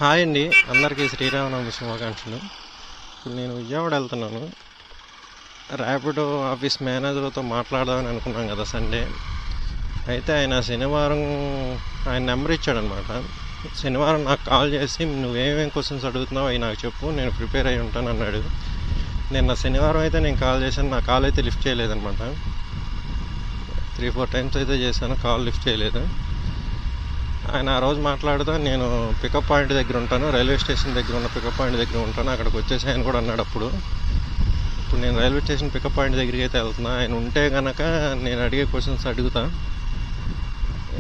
Hi అండి, అందరికీ శ్రీరామనవమి శుభాకాంక్షలు. ఇప్పుడు నేను విజయవాడ వెళ్తున్నాను. ర్యాపిడో ఆఫీస్ మేనేజర్తో మాట్లాడదామని అనుకున్నాం కదా సండే. అయితే ఆయన శనివారం ఆయన నెంబర్ ఇచ్చాడనమాట. శనివారం నాకు కాల్ చేసి నువ్వేమేం క్వశ్చన్స్ అడుగుతున్నావు అవి నాకు చెప్పు, నేను ప్రిపేర్ అయి ఉంటాను అన్నాడు. నిన్న శనివారం అయితే నేను కాల్ చేశాను, నా కాల్ అయితే లిఫ్ట్ చేయలేదనమాట. 3-4 టైమ్స్ అయితే చేశాను, కాల్ లిఫ్ట్ చేయలేదు. ఆయన ఆ రోజు మాట్లాడుతూ నేను పికప్ పాయింట్ దగ్గర ఉంటాను, రైల్వే స్టేషన్ దగ్గర ఉన్న పికప్ పాయింట్ దగ్గర ఉంటాను, అక్కడికి వచ్చేసి ఆయన కూడా అన్నాడు. ఇప్పుడు నేను రైల్వే స్టేషన్ పికప్ పాయింట్ దగ్గరికి అయితే వెళ్తున్నా. ఆయన ఉంటే కనుక నేను అడిగే క్వశ్చన్స్ అడుగుతా.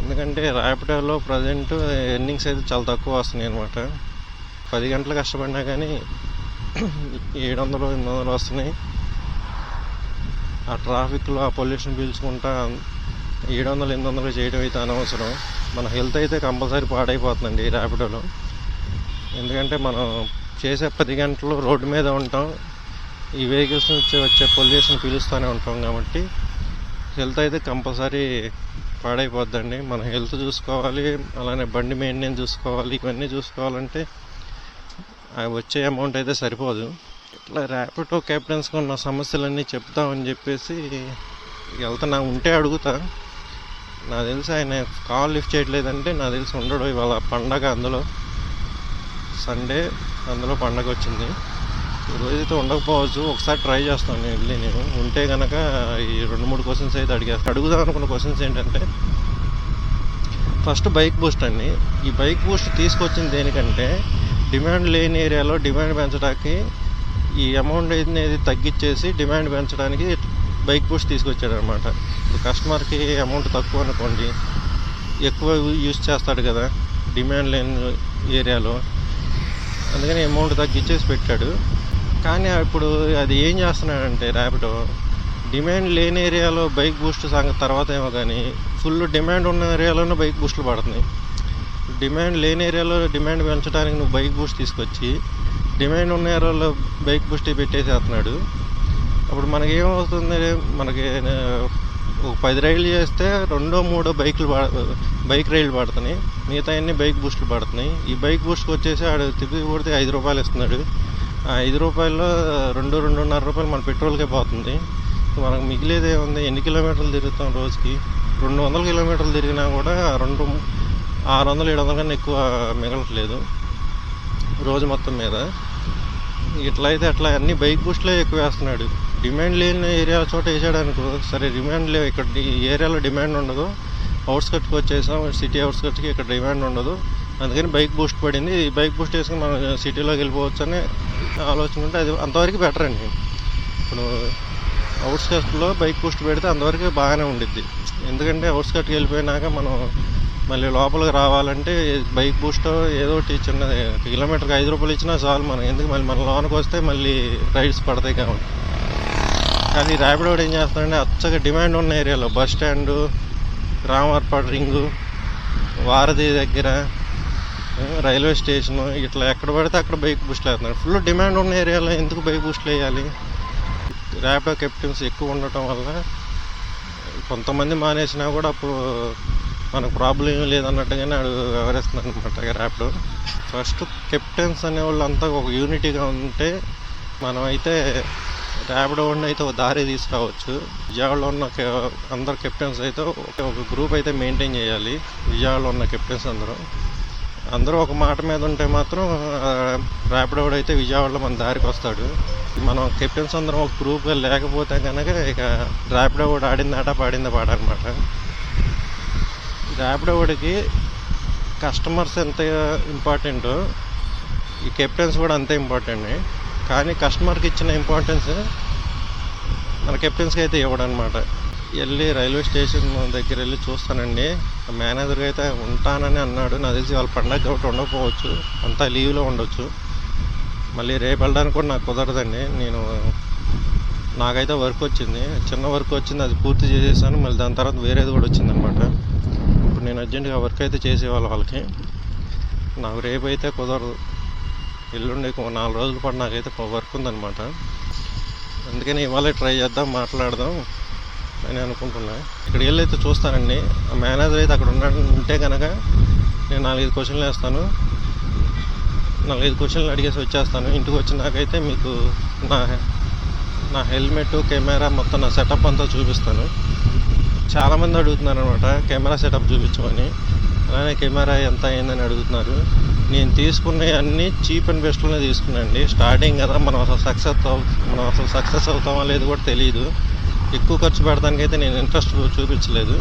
ఎందుకంటే ర్యాపిడోలో ప్రజెంట్ ఎర్నింగ్స్ అయితే చాలా తక్కువ వస్తున్నాయి అనమాట. 10 గంటలు కష్టపడినా కానీ 700-800 వస్తున్నాయి. ఆ ట్రాఫిక్లో ఆ పొల్యూషన్ పీల్చుకుంటా 700-800 చేయడం అయితే అనవసరం. మన హెల్త్ అయితే కంపల్సరీ పాడైపోతుందండి ర్యాపిడోలో. ఎందుకంటే మనం చేసే 10 గంటలు రోడ్డు మీద ఉంటాం, ఈ వెహికల్స్ నుంచి వచ్చే పొల్యూషన్ పీలుస్తూనే ఉంటాం కాబట్టి హెల్త్ అయితే కంపల్సరీ పాడైపోద్దండి. మన హెల్త్ చూసుకోవాలి, అలానే బండి మెయింటెనెన్స్ చూసుకోవాలి. ఇవన్నీ చూసుకోవాలంటే అవి వచ్చే అమౌంట్ అయితే సరిపోదు. ఇట్లా ర్యాపిడో కెప్టెన్స్గా ఉన్న సమస్యలన్నీ చెప్తామని చెప్పేసి వెళ్తున్నా. ఉంటే అడుగుతా. నాకు తెలిసి ఆయన కాల్ లిఫ్ట్ చేయట్లేదంటే నాకు తెలిసి ఉండడు. ఇవాళ పండగ, అందులో సండే, అందులో పండగ వచ్చింది. ఈరోజైతే ఉండకపోవచ్చు. ఒకసారి ట్రై చేస్తాను నేను ఉంటే కనుక ఈ 2-3 క్వశ్చన్స్ అయితే అడుగుదాం అనుకున్న క్వశ్చన్స్ ఏంటంటే, ఫస్ట్ బైక్ బూస్ట్ అండి. ఈ బైక్ బూస్ట్ తీసుకొచ్చింది దేనికంటే, డిమాండ్ లేని ఏరియాలో డిమాండ్ పెంచడానికి, ఈ అమౌంట్ అనేది తగ్గించేసి డిమాండ్ పెంచడానికి బైక్ బూస్ట్ తీసుకొచ్చాడు అనమాట. ఇప్పుడు కస్టమర్కి అమౌంట్ తక్కువ అనుకోండి, ఎక్కువ యూజ్ చేస్తాడు కదా డిమాండ్ లేని ఏరియాలో, అందుకని అమౌంట్ తగ్గించేసి పెట్టాడు. కానీ ఇప్పుడు అది ఏం చేస్తున్నాడంటే ర్యాపిడో, డిమాండ్ లేని ఏరియాలో బైక్ బూస్ట్ సంగతి తర్వాత ఏమో కానీ ఫుల్ డిమాండ్ ఉన్న ఏరియాలోనే బైక్ బూస్ట్లు పడుతున్నాయి. డిమాండ్ లేని ఏరియాలో డిమాండ్ పెంచడానికి నువ్వు బైక్ బూస్ట్ తీసుకొచ్చి డిమాండ్ ఉన్న ఏరియాలో బైక్ బూస్ట్ పెట్టేసేస్తున్నాడు. అప్పుడు మనకి ఏమవుతుంది, మనకి ఒక 10 రైళ్ళు చేస్తే 2-3 బైక్ రైళ్ళు పడుతున్నాయి, మిగతా అన్ని బైక్ బూస్టులు పడుతున్నాయి. ఈ బైక్ బూస్ట్కి వచ్చేసి ఆడు తిప్పి కొడితే 5 రూపాయలు ఇస్తున్నాడు. ఆ 5 రూపాయల్లో 2-2.5 రూపాయలు మన పెట్రోల్కే పోతుంది. మనకు మిగిలేది ఏముంది? ఎన్ని కిలోమీటర్లు తిరుగుతాం రోజుకి? 200 కిలోమీటర్లు తిరిగినా కూడా 600-700 కన్నా ఎక్కువ మిగలట్లేదు రోజు మొత్తం మీద. ఇట్లయితే అట్లా అన్ని బైక్ బూస్ట్లే ఎక్కువ వేస్తున్నాడు. డిమాండ్ లేని ఏరియా చోట వేసాడు అనుకో, సరే డిమాండ్ లేవు, ఇక్కడ ఈ ఏరియాలో డిమాండ్ ఉండదు, అవుట్స్కట్కి వచ్చేసాం, సిటీ అవుట్స్కట్కి ఇక్కడ డిమాండ్ ఉండదు, అందుకని బైక్ బూస్ట్ పడింది, ఈ బైక్ బూస్ట్ వేసుకుని మనం సిటీలోకి వెళ్ళిపోవచ్చు అనే ఆలోచన ఉంటే అది అంతవరకు బెటర్ అండి. ఇప్పుడు అవుట్స్కట్స్లో బైక్ బూస్ట్ పెడితే అంతవరకు బాగానే ఉండిద్ది. ఎందుకంటే అవుట్స్కట్కి వెళ్ళిపోయినాక మనం మళ్ళీ లోపలికి రావాలంటే బైక్ బూస్ట్ ఏదో ఒకటి చిన్న కిలోమీటర్కి 5 రూపాయలు ఇచ్చినా చాలు. మనం ఎందుకు మళ్ళీ మన లోనికి వస్తే మళ్ళీ రైడ్స్ పడతాయి కాబట్టి. కానీ ర్యాపిడో ఏం చేస్తాడంటే అచ్చగా డిమాండ్ ఉన్న ఏరియాలో బస్ స్టాండు, రామర్పాడు రింగు, వారధి దగ్గర, రైల్వే స్టేషను, ఇట్లా ఎక్కడ పడితే అక్కడ బైక్ బూస్ట్లు వేస్తున్నాడు. ఫుల్ డిమాండ్ ఉన్న ఏరియాలో ఎందుకు బైక్ బూస్ట్లు వేయాలి? ర్యాపిడో కెప్టెన్స్ ఎక్కువ ఉండటం వల్ల కొంతమంది మానేసినా కూడా అప్పుడు మనకు ప్రాబ్లం ఏం లేదన్నట్టుగానే వ్యవహరిస్తున్నాను అనమాట ర్యాపిడో. ఫస్ట్ కెప్టెన్స్ అనేవాళ్ళు అంతా ఒక యూనిటీగా ఉంటే మనమైతే ర్యాపిడో అయితే ఒక దారి తీసుకురావచ్చు. విజయవాడలో ఉన్న అందరు కెప్టెన్స్ అయితే ఒక గ్రూప్ అయితే మెయింటైన్ చేయాలి. విజయవాడలో ఉన్న కెప్టెన్స్ అందరూ ఒక మాట మీద ఉంటే మాత్రం ర్యాపిడో అయితే విజయవాడలో మన దారికి వస్తాడు. మనం కెప్టెన్స్ అందరం ఒక గ్రూప్గా లేకపోతే కనుక ఇక ర్యాపిడో కూడా ఆడిందాట పాడిందా పాడనమాట. ర్యాపిడోకి కస్టమర్స్ ఎంత ఇంపార్టెంటో ఈ కెప్టెన్స్ కూడా అంతే ఇంపార్టెంట్. కానీ కస్టమర్కి ఇచ్చిన ఇంపార్టెన్స్ మన కెప్టెన్స్కి అయితే ఇవ్వడనమాట. వెళ్ళి రైల్వే స్టేషన్ దగ్గర వెళ్ళి చూస్తానండి. మేనేజర్గా అయితే ఉంటానని అన్నాడు. నాకు తెలిసి వాళ్ళ పండగ కాబట్టి ఉండకపోవచ్చు, అంతా లీవ్లో ఉండొచ్చు. మళ్ళీ రేపు వెళ్ళడానికి కూడా నాకు కుదరదండి. నాకైతే వర్క్ వచ్చింది, చిన్న వర్క్ వచ్చింది, అది పూర్తి చేసేసాను. మళ్ళీ దాని తర్వాత వేరేది కూడా వచ్చిందనమాట. ఇప్పుడు నేను అర్జెంటుగా వర్క్ అయితే చేసేవాళ్ళు వాళ్ళకి. నాకు రేపు అయితే కుదరదు, ఎల్లుండి 4 రోజుల పాటు నాకైతే వర్క్ ఉందన్నమాట. అందుకని ఇవాళ ట్రై చేద్దాం, మాట్లాడదాం అని అనుకుంటున్నా. ఇక్కడికి వెళ్ళి అయితే చూస్తానండి. ఆ మేనేజర్ అయితే అక్కడ ఉంటే కనుక నేను 4-5 క్వశ్చన్లు వేస్తాను. 4-5 క్వశ్చన్లు అడిగేసి వచ్చేస్తాను. ఇంటికి వచ్చినాకైతే మీకు నా నా హెల్మెట్, కెమెరా మొత్తం నా సెటప్ అంతా చూపిస్తాను. చాలామంది అడుగుతున్నారు అనమాట కెమెరా సెటప్ చూపించమని. అలానే కెమెరా ఎంత అయిందని అడుగుతున్నారు. నేను తీసుకున్నవి అన్నీ చీప్ అండ్ బెస్ట్లోనే తీసుకున్నానండి. స్టార్టింగ్ కదా, మనం అసలు సక్సెస్ అవుతామో లేదు కూడా తెలియదు. ఎక్కువ ఖర్చు పెడతానికైతే నేను ఇంట్రెస్ట్ చూపించలేదు.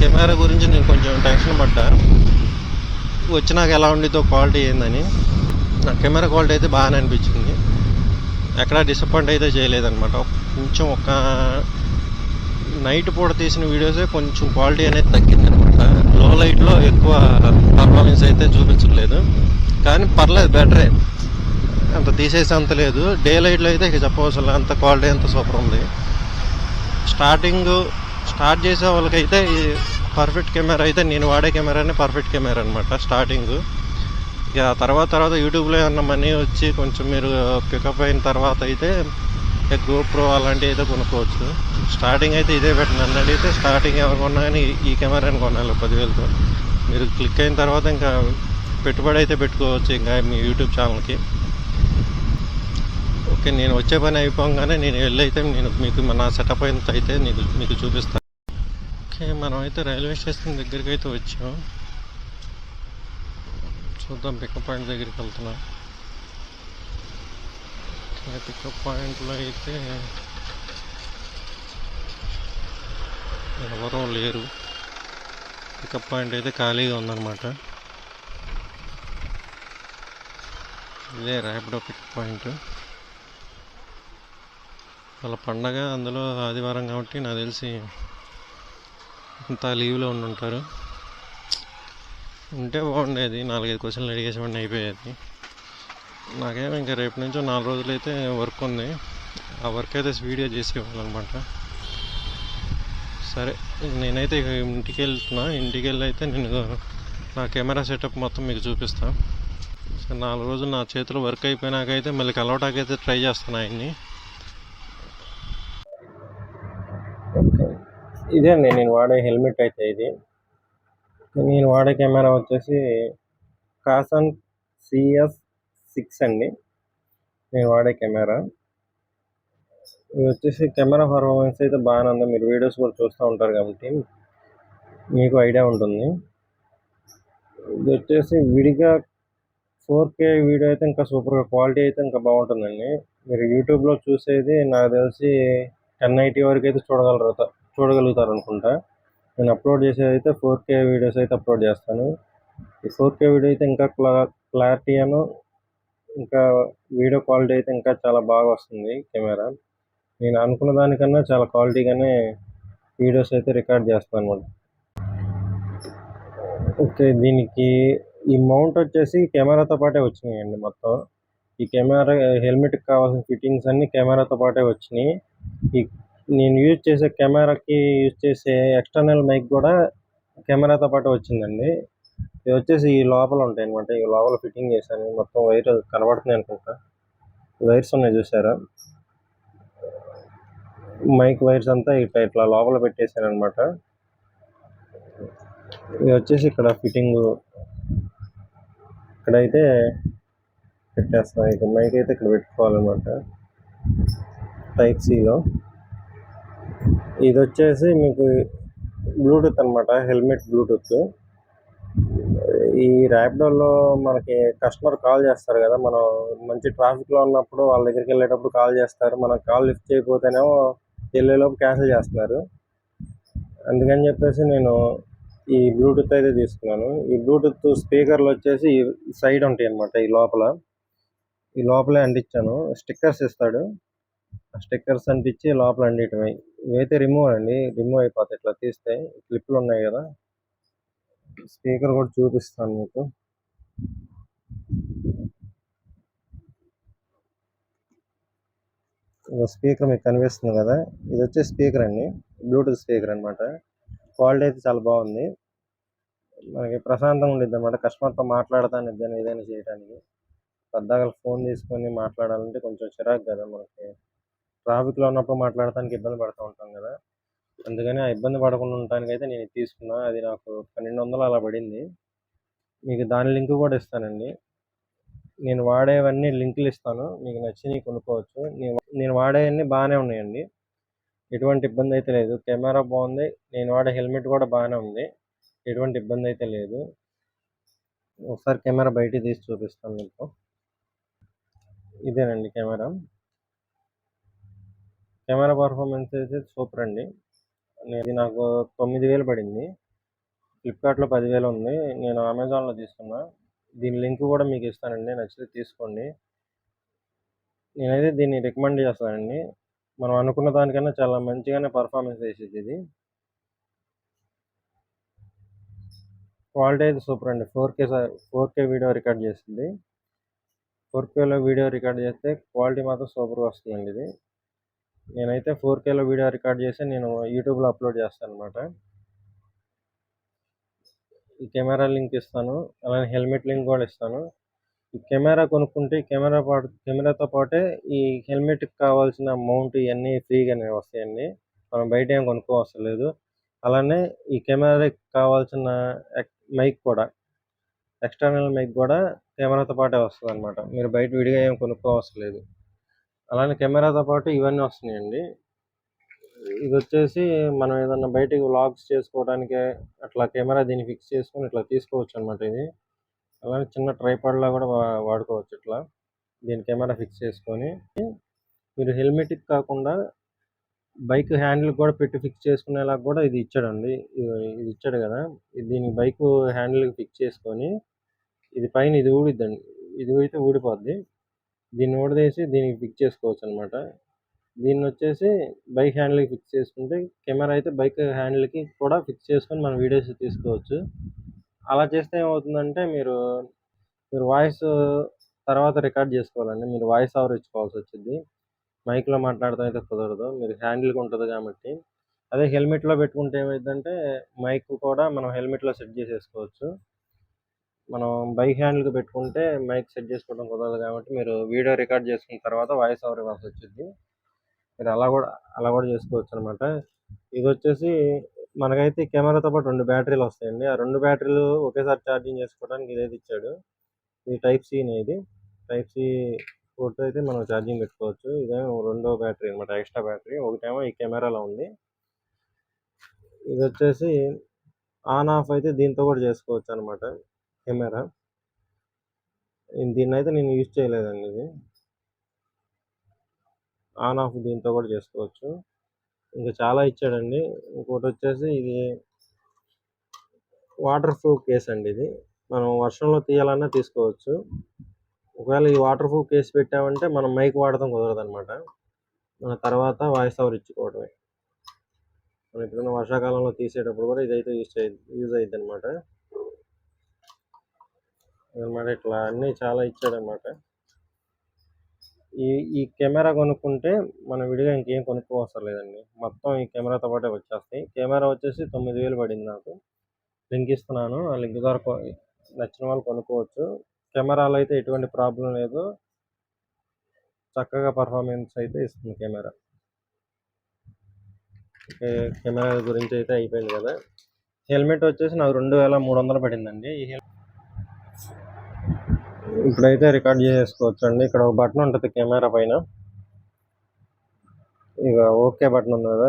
కెమెరా గురించి నేను కొంచెం టెన్షన్ పడ్డా, వచ్చినాక ఎలా ఉండిద్దో క్వాలిటీ ఏందని. నా కెమెరా క్వాలిటీ అయితే బాగానే అనిపించింది, ఎక్కడా డిసప్పాయింట్ అయితే చేయలేదన్నమాట. కొంచెం ఒక నైట్ పూట తీసిన వీడియోసే కొంచెం క్వాలిటీ అనేది తగ్గిందనమాట. లో లైట్లో ఎక్కువ పర్ఫార్మెన్స్ అయితే చూపించట్లేదు, కానీ పర్లేదు, బెటరే. అంత తీసేసి అంత లేదు. డే లైట్లో అయితే ఇక చెప్పవసరం, అంత క్వాలిటీ అంత సూపర్ ఉంది. స్టార్ట్ చేసే వాళ్ళకైతే ఈ పర్ఫెక్ట్ కెమెరా అయితే, నేను వాడే కెమెరానే పర్ఫెక్ట్ కెమెరా అనమాట స్టార్టింగ్. ఇక తర్వాత యూట్యూబ్లో ఏమన్నా మనీ వచ్చి కొంచెం మీరు పికప్ అయిన తర్వాత అయితే గోప్రో అలాంటివి అయితే కొనుక్కోవచ్చు. స్టార్టింగ్ అయితే ఇదే పెట్టండి. నన్ను అడిగితే స్టార్టింగ్ ఎవరు కొన్నా కానీ ఈ కెమెరాని కొనాలి 10,000తో. మీరు క్లిక్ అయిన తర్వాత ఇంకా పెట్టుబడి అయితే పెట్టుకోవచ్చు ఇంకా మీ యూట్యూబ్ ఛానల్కి. ఓకే, నేను వచ్చే పని అయిపోగానే నేను వెళ్ళైతే నేను మీకు నా సెటప్ అయినంత అయితే మీకు చూపిస్తాను. ఓకే, మనం అయితే రైల్వే స్టేషన్ దగ్గరికి అయితే వచ్చాం. చూద్దాం, పికప్ పాయింట్ దగ్గరికి వెళ్తున్నాం. పికప్ పాయింట్లో అయితే ఎవరూ లేరు. పికప్ పాయింట్ అయితే ఖాళీగా ఉందన్నమాట. ఇదే ర్యాపిడో పికప్ పాయింట్. వాళ్ళ పండగ, అందులో ఆదివారం కాబట్టి నాకు తెలిసి అంతా లీవ్లో ఉంటారు. ఉంటే బాగుండేది, 4-5 క్వశ్చన్లు అడిగేసేవాడిని, అయిపోయేది. నాకేమో ఇంకా రేపు నుంచో 4 రోజులు అయితే వర్క్ ఉంది. ఆ వర్క్ అయితే వీడియో చేసేవాళ్ళనమాట. సరే, నేనైతే ఇంటికి వెళ్ళి అయితే నేను నా కెమెరా సెటప్ మొత్తం మీకు చూపిస్తాను. సరే, 4 రోజులు నా చేతిలో వర్క్ అయిపోయినాకైతే మళ్ళీ కలవటాకైతే ట్రై చేస్తాను ఆయన్ని. ఇదే అండి నేను వాడే హెల్మెట్ అయితే. ఇది నేను వాడే కెమెరా వచ్చేసి కాసన్ CS6 అండి నేను వాడే కెమెరా. ఇది వచ్చేసి కెమెరా పర్ఫార్మెన్స్ అయితే బాగానే ఉంది. మీరు వీడియోస్ కూడా చూస్తూ ఉంటారు కాబట్టి మీకు ఐడియా ఉంటుంది. ఇది వచ్చేసి విడిగా 4K వీడియో అయితే ఇంకా సూపర్గా, క్వాలిటీ అయితే ఇంకా బాగుంటుందండి. మీరు యూట్యూబ్లో చూసేది నాకు తెలిసి 1080 వరకు అయితే చూడగలుగుతారు అనుకుంటా. నేను అప్లోడ్ చేసేది అయితే 4K వీడియోస్ అయితే అప్లోడ్ చేస్తాను. ఈ 4K వీడియో అయితే ఇంకా క్లారిటీ ఇంకా వీడియో క్వాలిటీ అయితే ఇంకా చాలా బాగా వస్తుంది కెమెరా. నేను అనుకున్న దానికన్నా చాలా క్వాలిటీగానే వీడియోస్ అయితే రికార్డ్ చేస్తాను అనమాట. ఓకే, దీనికి ఈ మౌంట్ వచ్చేసి కెమెరాతో పాటే వచ్చినాయండి మొత్తం. ఈ కెమెరా హెల్మెట్కి కావాల్సిన ఫిట్టింగ్స్ అన్నీ కెమెరాతో పాటే వచ్చినాయి. నేను యూజ్ చేసే కెమెరాకి యూజ్ చేసే ఎక్స్టర్నల్ మైక్ కూడా కెమెరాతో పాటు వచ్చిందండి. ఇది వచ్చేసి ఈ లోపల ఉంటాయి అనమాట. ఈ లోపల ఫిట్టింగ్ చేశాను. మొత్తం వైర్ కనబడుతున్నాయి అనుకుంటా, వైర్స్ ఉన్నాయి చూసారా, మైక్ వైర్స్ అంతా ఇట్లా లోపల పెట్టేశాను అనమాట. ఇది వచ్చేసి ఇక్కడ ఫిట్టింగ్ ఇక్కడైతే పెట్టేస్తాను. ఇక మైక్ అయితే ఇక్కడ పెట్టుకోవాలన్నమాట టైప్ సిలో. ఇది వచ్చేసి మీకు బ్లూటూత్ అనమాట, హెల్మెట్ బ్లూటూత్. ఈ ర్యాపిడోలో మనకి కస్టమర్ కాల్ చేస్తారు కదా, మనం మంచి ట్రాఫిక్లో ఉన్నప్పుడు వాళ్ళ దగ్గరికి వెళ్ళేటప్పుడు కాల్ చేస్తారు. మనం కాల్ లిఫ్ట్ చేయకపోతేనేమో వెళ్ళేలోపు క్యాన్సిల్ చేస్తున్నారు. అందుకని చెప్పేసి నేను ఈ బ్లూటూత్ అయితే తీసుకున్నాను. ఈ బ్లూటూత్ స్పీకర్లు వచ్చేసి సైడ్ ఉంటాయి అనమాట. ఈ లోపలే అంటించాను. స్టిక్కర్స్ ఇస్తాడు, ఆ స్టిక్కర్స్ అంటించి లోపల అంటించడమే. ఇవైతే రిమూవ్ అయిపోతాయి ఇట్లా తీస్తే. క్లిప్లు ఉన్నాయి కదా, స్పీకర్ కూడా చూపిస్తాను మీకు. స్పీకర్ మీకు కనిపిస్తుంది కదా, ఇది వచ్చే స్పీకర్ అండి, బ్లూటూత్ స్పీకర్ అనమాట. క్వాలిటీ అయితే చాలా బాగుంది. మనకి ప్రశాంతంగా ఉండిద్ది అనమాట కస్టమర్తో మాట్లాడటానికి కానీ ఏదైనా చేయడానికి. పెద్దగా ఫోన్ తీసుకొని మాట్లాడాలంటే కొంచెం చిరాకు కదా, మనకి ట్రాఫిక్లో ఉన్నప్పుడు మాట్లాడటానికి ఇబ్బంది పడుతూ ఉంటాం కదా. అందుకని ఆ ఇబ్బంది పడకుండా ఉండటానికి అయితే నేను తీసుకున్నా. అది నాకు 1200 అలా పడింది. మీకు దాని లింక్ కూడా ఇస్తానండి. నేను వాడేవన్నీ లింకులు ఇస్తాను, మీకు నచ్చినవి కొనుక్కోవచ్చు. నేను వాడేవన్నీ బాగానే ఉన్నాయండి, ఎటువంటి ఇబ్బంది అయితే లేదు. కెమెరా బాగుంది, నేను వాడే హెల్మెట్ కూడా బాగానే ఉంది, ఎటువంటి ఇబ్బంది అయితే లేదు. ఒకసారి కెమెరా బయటికి తీసి చూపిస్తాను మీకు. ఇదేనండి కెమెరా. కెమెరా పర్ఫార్మెన్స్ అయితే సూపర్ అండి. ఇది నాకు 9,000 పడింది. ఫ్లిప్కార్ట్లో 10,000 ఉంది, నేను అమెజాన్లో తీసుకున్నా. దీని లింక్ కూడా మీకు ఇస్తానండి, నచ్చితే తీసుకోండి. నేనైతే దీన్ని రికమెండ్ చేస్తానండి. మనం అనుకున్న దానికన్నా చాలా మంచిగానే పర్ఫార్మెన్స్ చేసేది ఇది. క్వాలిటీ అయితే సూపర్ అండి. 4K వీడియో రికార్డ్ చేస్తుంది. 4Kలో వీడియో రికార్డ్ చేస్తే క్వాలిటీ మాత్రం సూపర్గా వస్తుందండి ఇది. నేనైతే 4Kలో వీడియో రికార్డ్ చేసి నేను యూట్యూబ్లో అప్లోడ్ చేస్తాను అనమాట. ఈ కెమెరా లింక్ ఇస్తాను, అలానే హెల్మెట్ లింక్ కూడా ఇస్తాను. ఈ కెమెరా కొనుక్కుంటే కెమెరాతో పాటే ఈ హెల్మెట్కి కావాల్సిన మౌంట్ ఇవన్నీ ఫ్రీగానే వస్తాయండి, మనం బయట ఏం కొనుక్కోవసరం లేదు. అలానే ఈ కెమెరాకి కావాల్సిన మైక్ కూడా, ఎక్స్టర్నల్ మైక్ కూడా కెమెరాతో పాటే వస్తుంది అనమాట, మీరు బయట విడిగా ఏం కొనుక్కోవసరం లేదు. అలానే కెమెరాతో పాటు ఇవన్నీ వస్తున్నాయండి. ఇది వచ్చేసి మనం ఏదన్నా బయటికి వ్లాగ్స్ చేసుకోవడానికి అట్లా కెమెరా దీన్ని ఫిక్స్ చేసుకొని ఇట్లా తీసుకోవచ్చు అనమాట. ఇది అలానే చిన్న ట్రైపాడ్లా కూడా వాడుకోవచ్చు. ఇట్లా దీని కెమెరా ఫిక్స్ చేసుకొని మీరు హెల్మెట్కి కాకుండా బైక్ హ్యాండిల్ కూడా పెట్టి ఫిక్స్ చేసుకునేలా కూడా ఇది ఇచ్చాడండి. ఇది ఇచ్చాడు కదా, దీని బైక్ హ్యాండిల్కి ఫిక్స్ చేసుకొని ఇది పైన ఇది ఊడిద్దండి, ఇది ఊడితే ఊడిపోద్ది, దీన్ని ఊడదీసి దీనికి ఫిక్స్ చేసుకోవచ్చు అనమాట. దీన్ని వచ్చేసి బైక్ హ్యాండిల్కి ఫిక్స్ చేసుకుంటే కెమెరా అయితే బైక్ హ్యాండిల్కి కూడా ఫిక్స్ చేసుకొని మనం వీడియోస్ తీసుకోవచ్చు. అలా చేస్తే ఏమవుతుందంటే మీరు వాయిస్ తర్వాత రికార్డ్ చేసుకోవాలండి, మీరు వాయిస్ ఓవర్ ఇచ్చుకోవాల్సి వచ్చింది. మైక్లో మాట్లాడటం అయితే కుదరదు, మీరు హ్యాండిల్కి ఉంటుంది కాబట్టి. అదే హెల్మెట్లో పెట్టుకుంటే ఏమైందంటే మైక్ కూడా మనం హెల్మెట్లో సెట్ చేసేసుకోవచ్చు. మనం బైక్ హ్యాండిల్కి పెట్టుకుంటే మైక్ సెట్ చేసుకోవడం కుదరదు కాబట్టి మీరు వీడియో రికార్డ్ చేసుకున్న తర్వాత వాయిస్ ఓవర్ ఇవ్వాల్సి వచ్చింది. మీరు అలా కూడా చేసుకోవచ్చు అనమాట. ఇది వచ్చేసి మనకైతే కెమెరాతో పాటు 2 బ్యాటరీలు వస్తాయండి. ఆ 2 బ్యాటరీలు ఒకేసారి ఛార్జింగ్ చేసుకోవడానికి ఇదైతే ఇచ్చాడు. ఇది టైప్ సినే, ఇది టైప్ సి పోర్ట్ అయితే మనం ఛార్జింగ్ పెట్టుకోవచ్చు. ఇదేమో రెండో బ్యాటరీ అనమాట, ఎక్స్ట్రా బ్యాటరీ. ఒకటేమో ఈ కెమెరాలో ఉంది. ఇది వచ్చేసి ఆన్ ఆఫ్ అయితే దీంతో కూడా చేసుకోవచ్చు అనమాట కెమెరా. దీన్ని అయితే నేను యూజ్ చేయలేదండి, ఇది ఆన్ ఆఫ్ దీంతో కూడా చేసుకోవచ్చు. ఇంకా చాలా ఇచ్చాడండి. ఇంకోటి వచ్చేసి ఇది వాటర్ ప్రూఫ్ కేస్ అండి, ఇది మనం వర్షంలో తీయాలన్నా తీసుకోవచ్చు. ఒకవేళ ఈ వాటర్ ప్రూఫ్ కేస్ పెట్టామంటే మనం మైక్ వాడటం కుదరదు అనమాట, మన తర్వాత వాయిస్ ఓవర్ ఇచ్చుకోవడమే. మనం ఎప్పుడైనా వర్షాకాలంలో తీసేటప్పుడు కూడా ఇదైతే యూజ్ అయ్యిద్ది అనమాట. ఇట్లా అన్నీ చాలా ఇచ్చాడనమాట. ఈ కెమెరా కొనుక్కుంటే మనం విడిగా ఇంకేం కొనుక్కోవసరం లేదండి, మొత్తం ఈ కెమెరాతో పాటే వచ్చేస్తాయి. కెమెరా వచ్చేసి 9,000 పడింది నాకు. లింక్ ఇస్తున్నాను, ఆ లింక్ ద్వారా నచ్చిన వాళ్ళు కొనుక్కోవచ్చు. కెమెరాలో అయితే ఎటువంటి ప్రాబ్లం లేదు, చక్కగా పర్ఫార్మెన్స్ అయితే ఇస్తుంది కెమెరా. కెమెరా గురించి అయితే అయిపోయింది కదా. హెల్మెట్ వచ్చేసి నాకు 2,300 పడిందండి. ఇప్పుడైతే రికార్డ్ చేసుకోవచ్చు అండి. ఇక్కడ ఒక బటన్ ఉంటుంది కెమెరా పైన, ఇక ఓకే బటన్ ఉంది కదా,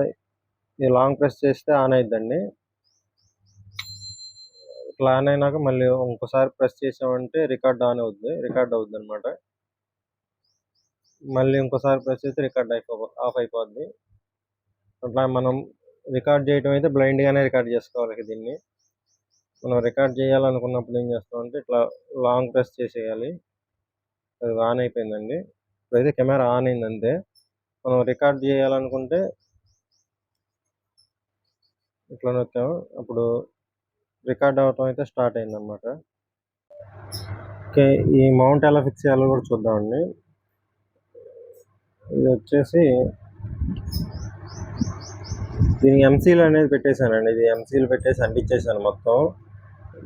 ఇది లాంగ్ ప్రెస్ చేస్తే ఆన్ అయిద్దండి. ఇట్లా ఆన్ అయినాక మళ్ళీ ఇంకోసారి ప్రెస్ చేసామంటే రికార్డ్ అవుద్ది అనమాట. మళ్ళీ ఇంకోసారి ప్రెస్ చేస్తే రికార్డ్ ఆఫ్ అయిపోద్ది. అట్లా మనం రికార్డ్ చేయడం అయితే బ్లైండ్గానే రికార్డ్ చేసుకోవాలి. దీన్ని మనం రికార్డ్ చేయాలనుకున్నప్పుడు ఏం చేస్తామంటే ఇట్లా లాంగ్ ప్రెస్ చేసేయాలి. అది ఆన్ అయిపోయిందండి, ఇప్పుడైతే కెమెరా ఆన్ అయింది అంతే. మనం రికార్డ్ చేయాలనుకుంటే ఇట్లా నొక్కాము, అప్పుడు రికార్డ్ అవటం అయితే స్టార్ట్ అయిందన్నమాట. ఓకే, ఈ మౌంట్ ఎలా ఫిక్స్ చేయాలో కూడా చూద్దామండి. ఇది వచ్చేసి దీనికి ఎంసీల్ అనేది పెట్టేశానండి, ఇది ఎంసీల్ పెట్టేసి అంటించేసాను మొత్తం.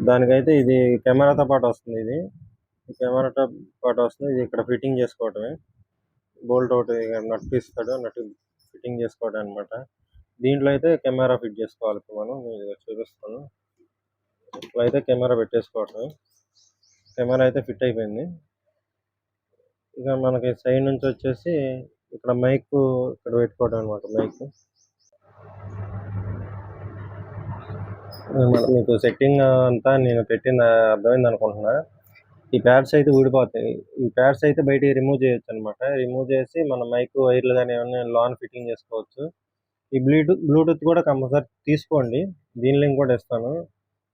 దానికైతే ఇది కెమెరాతో పాటు వస్తుంది, ఇది కెమెరాతో పాటు వస్తుంది. ఇది ఇక్కడ ఫిట్టింగ్ చేసుకోవటమే, బోల్ట్ ఒకటి నట్టు ఇస్తాడు, నట్టు ఫిట్టింగ్ చేసుకోవడం అనమాట. దీంట్లో అయితే కెమెరా ఫిట్ చేసుకోవాలి. ఇప్పుడు మనం చూపిస్తాను, ఇట్లా అయితే కెమెరా పెట్టేసుకోవటమే. కెమెరా అయితే ఫిట్ అయిపోయింది. ఇక మనకి సైడ్ నుంచి వచ్చేసి ఇక్కడ మైక్ ఇక్కడ పెట్టుకోవడం అనమాట. మీకు సెట్టింగ్ అంతా నేను పెట్టింది అర్థమైంది అనుకుంటున్నా. ఈ ప్యాడ్స్ అయితే ఊడిపోతాయి. ఈ ప్యాడ్స్ అయితే బయటికి రిమూవ్ చేయొచ్చు అనమాట. రిమూవ్ చేసి మన మైక్ వైర్లు కానీ ఏమన్నా లాన్ ఫిట్టింగ్ చేసుకోవచ్చు. ఈ బ్లూటూత్ కూడా కంపల్సరీ తీసుకోండి. దీని లింక్ కూడా ఇస్తాను.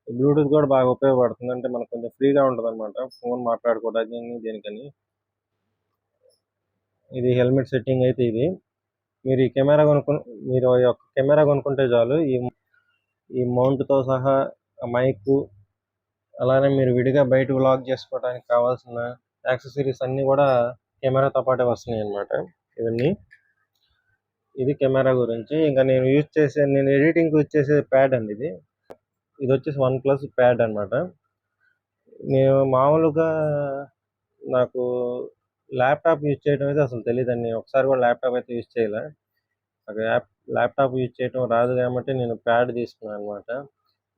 బ్లూటూత్ కూడా బాగా ఉపయోగపడుతుంది. అంటే మనకు కొంచెం ఫ్రీగా ఉంటుంది అనమాట ఫోన్ మాట్లాడుకోవడానికి దేనికని. ఇది హెల్మెట్ సెట్టింగ్ అయితే ఇది. మీరు ఈ కెమెరా మీరు ఒక కెమెరా కొనుక్కుంటే చాలు. ఈ మౌంట్తో సహా మైక్, అలానే మీరు విడిగా బయట వ్లాగ్ చేసుకోవడానికి కావాల్సిన యాక్సెసరీస్ అన్నీ కూడా కెమెరాతో పాటే వస్తున్నాయి అన్నమాట. ఇవన్నీ ఇది కెమెరా గురించి. ఇంకా నేను ఎడిటింగ్ యూజ్ చేసే ప్యాడ్ అండి ఇది. ఇది వచ్చేసి OnePlus ప్యాడ్ అనమాట. నేను మామూలుగా నాకు ల్యాప్టాప్ యూజ్ చేయడం అయితే అసలు తెలియదండి. ఒకసారి కూడా ల్యాప్టాప్ అయితే యూజ్ చేయలే. నాకు ల్యాప్టాప్ యూజ్ చేయడం రాదు కాబట్టి నేను ప్యాడ్ తీసుకున్నాను అనమాట.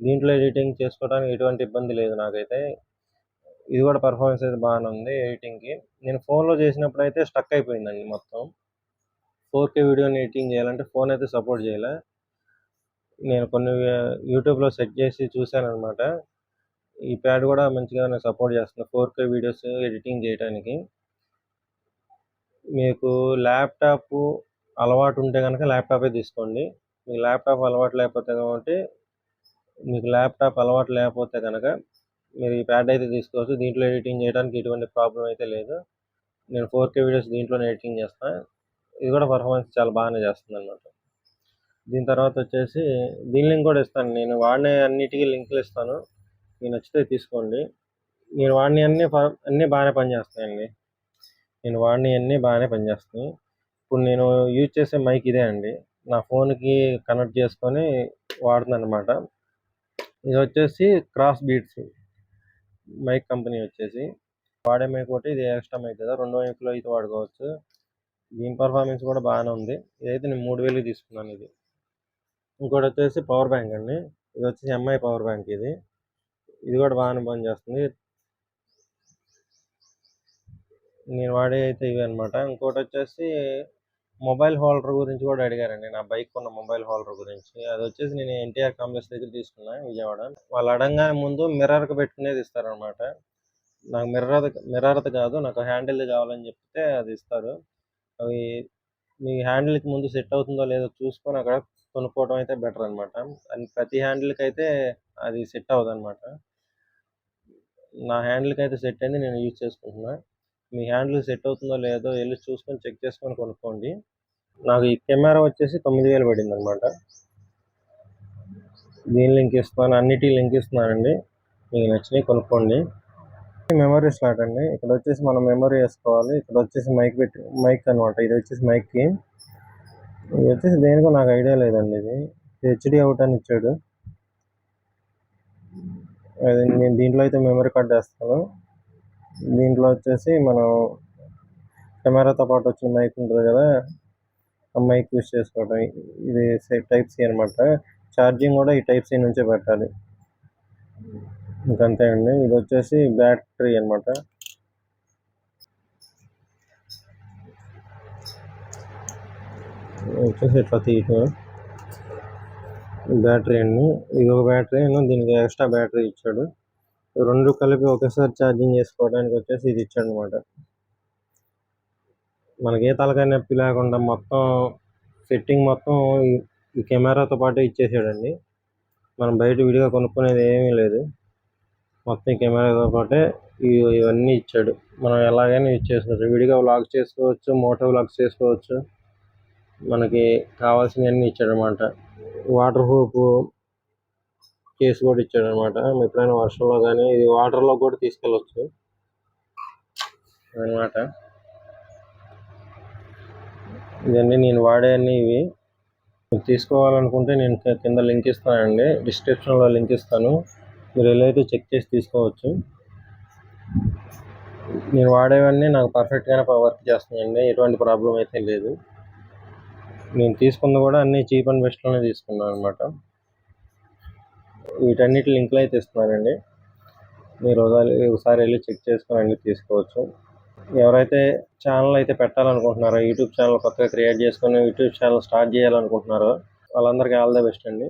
దీంట్లో ఎడిటింగ్ చేసుకోవడానికి ఎటువంటి ఇబ్బంది లేదు నాకైతే. ఇది కూడా పర్ఫార్మెన్స్ అయితే బాగానే ఉంది ఎడిటింగ్కి. నేను ఫోన్లో చేసినప్పుడు అయితే స్టక్ అయిపోయిందండి మొత్తం. 4K వీడియోని ఎడిటింగ్ చేయాలంటే ఫోన్ అయితే సపోర్ట్ చేయలే. నేను కొన్ని యూట్యూబ్లో సెట్ చేసి చూశాను అనమాట. ఈ ప్యాడ్ కూడా మంచిగానే సపోర్ట్ చేస్తుంది 4K వీడియోస్ ఎడిటింగ్ చేయడానికి. మీకు ల్యాప్టాప్ అలవాటు ఉంటే కనుక ల్యాప్టాపే తీసుకోండి. మీకు ల్యాప్టాప్ అలవాటు లేకపోతే కనుక మీరు ఈ ప్యాడ్ అయితే తీసుకోవచ్చు. దీంట్లో ఎడిటింగ్ చేయడానికి ఎటువంటి ప్రాబ్లం అయితే లేదు. నేను 4K వీడియోస్ దీంట్లోనే ఎడిటింగ్ చేస్తాను. ఇది కూడా పర్ఫార్మెన్స్ చాలా బాగానే చేస్తుంది అన్నమాట. దీని తర్వాత వచ్చేసి దీని లింక్ కూడా ఇస్తాను. నేను వాడిన అన్నిటికీ లింకులు ఇస్తాను. మీకు నచ్చితే తీసుకోండి. నేను వాడిన అన్నీ బాగానే పనిచేస్తాయండి. ఇప్పుడు నేను యూజ్ చేసే మైక్ ఇదే అండి. నా ఫోన్కి కనెక్ట్ చేసుకొని వాడుతున్నాను అనమాట. ఇది వచ్చేసి క్రాస్ బీట్స్ మైక్ కంపెనీ వచ్చేసి. వాడే మైక్ ఒకటి, ఇది ఎక్స్ట్రా మైక్ కదా, 2 మైకులు అయితే వాడుకోవచ్చు. దీని పర్ఫార్మెన్స్ కూడా బాగానే ఉంది. ఇదైతే నేను 3000కి తీసుకున్నాను ఇది. ఇంకోటి వచ్చేసి పవర్ బ్యాంక్ అండి. ఇది వచ్చేసి MI పవర్ బ్యాంక్ ఇది కూడా బాగానే పనిచేస్తుంది. నేను వాడే అయితే ఇవి అనమాట. ఇంకోటి వచ్చేసి మొబైల్ హోల్డర్ గురించి కూడా అడిగారండి. నా బైక్ ఉన్న మొబైల్ హోల్డర్ గురించి. అది వచ్చేసి నేను NTR కాంప్లెక్స్ దగ్గర తీసుకున్నా విజయవాడ. వాళ్ళు అడగగానే ముందు మిర్రర్కి పెట్టుకునేది ఇస్తారనమాట. నాకు మిర్రర్ది కాదు, నాకు హ్యాండిల్ది కావాలని చెప్తే అది ఇస్తారు. అవి మీ హ్యాండిల్కి ముందు సెట్ అవుతుందో లేదో చూసుకొని అక్కడ కొనుక్కోవడం అయితే బెటర్ అనమాట. ప్రతి హ్యాండిల్కి అయితే అది సెట్ అవ్వదు అనమాట. నా హ్యాండిల్కి అయితే సెట్ అయింది, నేను యూజ్ చేసుకుంటున్నా. మీ హ్యాండిల్ సెట్ అవుతుందో లేదో వెళ్ళి చూసుకొని చెక్ చేసుకొని కొనుక్కోండి. నాకు ఈ కెమెరా వచ్చేసి 9000 పడింది అనమాట. దీని లింక్ ఇస్తున్నాను, అన్నిటి లింక్ ఇస్తున్నానండి. మీకు నచ్చినవి కొనుక్కోండి. మెమరీ స్లాట్ అండి. ఇక్కడ వచ్చేసి మనం మెమరీ వేసుకోవాలి. ఇక్కడ వచ్చేసి మైక్ అనమాట. ఇది వచ్చేసి మైక్కి. ఇది వచ్చేసి దేనికో నాకు ఐడియా లేదండి. ఇది HD అవుట్ అని ఇచ్చాడు. అది నేను దీంట్లో అయితే మెమరీ కార్డ్ వేస్తాను. దీంట్లో వచ్చేసి మనం కెమెరాతో పాటు వచ్చిన మైక్ ఉంటుంది కదా, ఆ మైక్ యూస్ చేసుకోవడం. ఇది Type-C అనమాట. ఛార్జింగ్ కూడా ఈ Type-C నుంచే పెట్టాలి. ఇంకంతే అండి. ఇది వచ్చేసి బ్యాటరీ అనమాట. వచ్చేసి ఇట్లా తీయటం బ్యాటరీ అండి. ఇది ఒక బ్యాటరీ, దీనికి ఎక్స్ట్రా బ్యాటరీ ఇచ్చాడు. రెండు కలిపి ఒకేసారి ఛార్జింగ్ చేసుకోవడానికి వచ్చేసి ఇది ఇచ్చాడు అనమాట. మనకి ఏ తలకాయ నొప్పి లేకుండా మొత్తం సెట్టింగ్ మొత్తం ఈ కెమెరాతో పాటే ఇచ్చేసాడండి. మనం బయట విడిగా కొనుక్కునేది ఏమీ లేదు. మొత్తం ఈ కెమెరాతో పాటే ఇవన్నీ ఇచ్చాడు. మనం ఎలాగైనా యూజ్ చేసుకోవచ్చు. విడిగా వ్లాగ్స్ చేసుకోవచ్చు, మోటో వ్లాగ్స్ చేసుకోవచ్చు. మనకి కావాల్సినవన్నీ ఇచ్చాడు అనమాట. వాటర్ ప్రూఫ్ కేసు కూడా ఇచ్చాడు అనమాట. ఎప్పుడైనా వర్షంలో కానీ ఇది వాటర్లో కూడా తీసుకెళ్ళవచ్చు అనమాట. ఇవన్నీ నేను వాడే అన్నీ ఇవి. మీరు తీసుకోవాలనుకుంటే నేను కింద లింక్ ఇస్తానండి, డిస్క్రిప్షన్లో లింక్ ఇస్తాను. మీరు వెళ్ళైతే చెక్ చేసి తీసుకోవచ్చు. నేను వాడేవన్నీ నాకు పర్ఫెక్ట్గానే వర్క్ చేస్తున్నాయండి. ఎటువంటి ప్రాబ్లం అయితే లేదు. నేను తీసుకుంది కూడా అన్నీ చీప్ అండ్ బెస్ట్లోనే తీసుకున్నాను అనమాట. వీటన్నిటి లింకులు అయితే ఇస్తున్నానండి. మీరు ఒకసారి వెళ్ళి చెక్ చేసుకొని అన్ని తీసుకోవచ్చు. ఎవరైతే ఛానల్ అయితే పెట్టాలనుకుంటున్నారో, యూట్యూబ్ ఛానల్ కొత్తగా క్రియేట్ చేసుకొని యూట్యూబ్ ఛానల్ స్టార్ట్ చేయాలనుకుంటున్నారో వాళ్ళందరికీ ఆల్ ద బెస్ట్ అండి.